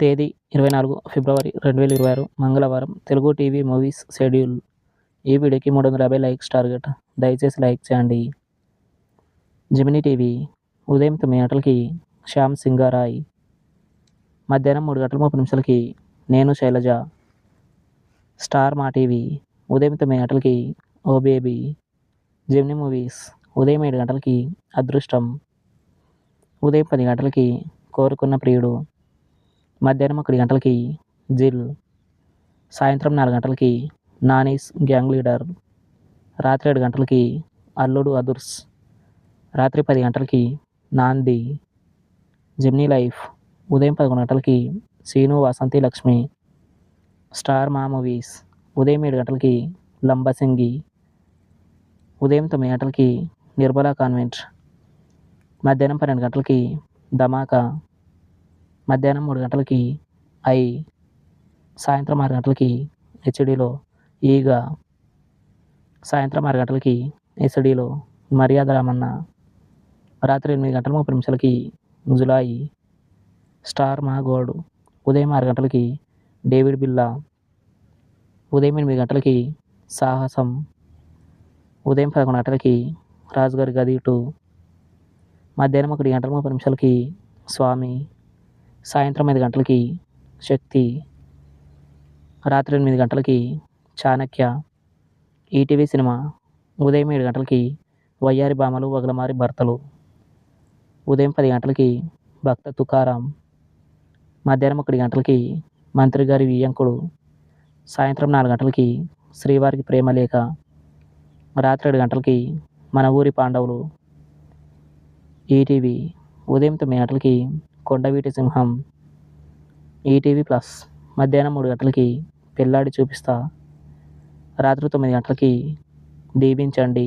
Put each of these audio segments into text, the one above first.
తేదీ 24 ఫిబ్రవరి 2026 మంగళవారం. Telugu TV movies schedule. ఈ వీడియోకి 350 లైక్స్ టార్గెట్. దయచేసి లైక్ చేయండి. జెమినీ టీవీ ఉదయం 9 గంటలకి శ్యామ్ సింగారాయ్, మధ్యాహ్నం 3:30 నేను శైలజ. స్టార్ మా టీవీ ఉదయం 9 గంటలకి ఓ బేబీ. జెమినీ మూవీస్ ఉదయం 7 గంటలకి అదృష్టం. ఉదయం 10 గంటలకి కోరుకున్న ప్రియుడు. మధ్యాహ్నం 1 గంటలకి జిల్. సాయంత్రం 4 గంటలకి నానీస్ గ్యాంగ్ లీడర్. రాత్రి 7 గంటలకి అల్లుడు అదుర్స్. రాత్రి 10 గంటలకి నాంది. జెమినీ లైఫ్ ఉదయం 11 గంటలకి సీను వాసంతి లక్ష్మి. స్టార్ మా మూవీస్ ఉదయం 7 గంటలకి లంబసింగి. ఉదయం 9 గంటలకి నిర్మలా కాన్వెంట్. మధ్యాహ్నం 12 గంటలకి ధమాకా. మధ్యాహ్నం 3 గంటలకి ఐ. సాయంత్రం 6 గంటలకి హెచ్డీలో ఈగ. సాయంత్రం 6 గంటలకి హెచ్డీలో మర్యాద రామన్న. రాత్రి 8:30 జులాయి. స్టార్ మా గోల్డ్ ఉదయం 6 గంటలకి డేవిడ్ బిల్లా. ఉదయం 8 గంటలకి సాహసం. ఉదయం 11 గంటలకి రాజుగారి గది 2. మధ్యాహ్నం 1:30 స్వామి. సాయంత్రం 5 గంటలకి శక్తి. రాత్రి 8 గంటలకి చాణక్య. ఈటీవీ సినిమా ఉదయం 7 గంటలకి వయ్యారి భామలు వగలమారి భర్తలు. ఉదయం 10 గంటలకి భక్త తుకారాం. మధ్యాహ్నం 1 గంటలకి మంత్రి గారి వియ్యంకుడు. సాయంత్రం 4 గంటలకి శ్రీవారికి ప్రేమలేఖ. రాత్రి 7 గంటలకి మన ఊరి పాండవులు. ఈటీవీ ఉదయం 9 గంటలకి కొండవీటి సింహం. ఈటీవీ ప్లస్ మధ్యాహ్నం 3 గంటలకి పెళ్ళాడి చూపిస్తా. రాత్రి 9 గంటలకి దీవించండి.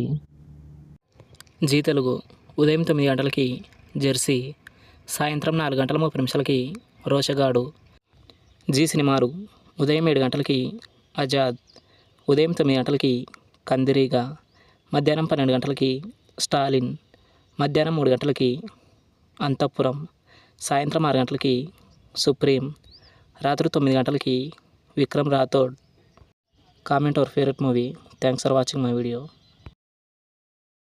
జీ తెలుగు ఉదయం 9 గంటలకి జెర్సీ. సాయంత్రం 4:30 రోషగాడు. జీ సినిమాలు ఉదయం 7 గంటలకి ఆజాద్. ఉదయం 9 గంటలకి కందిరీగా. మధ్యాహ్నం 12 గంటలకి స్టాలిన్. మధ్యాహ్నం 3 గంటలకి అంతఃపురం. సాయంత్రం 6 గంటలకి సుప్రీం. రాత్రి 9 గంటలకి Vikram Rathod. Comment our favourite movie. Thanks for watching my video.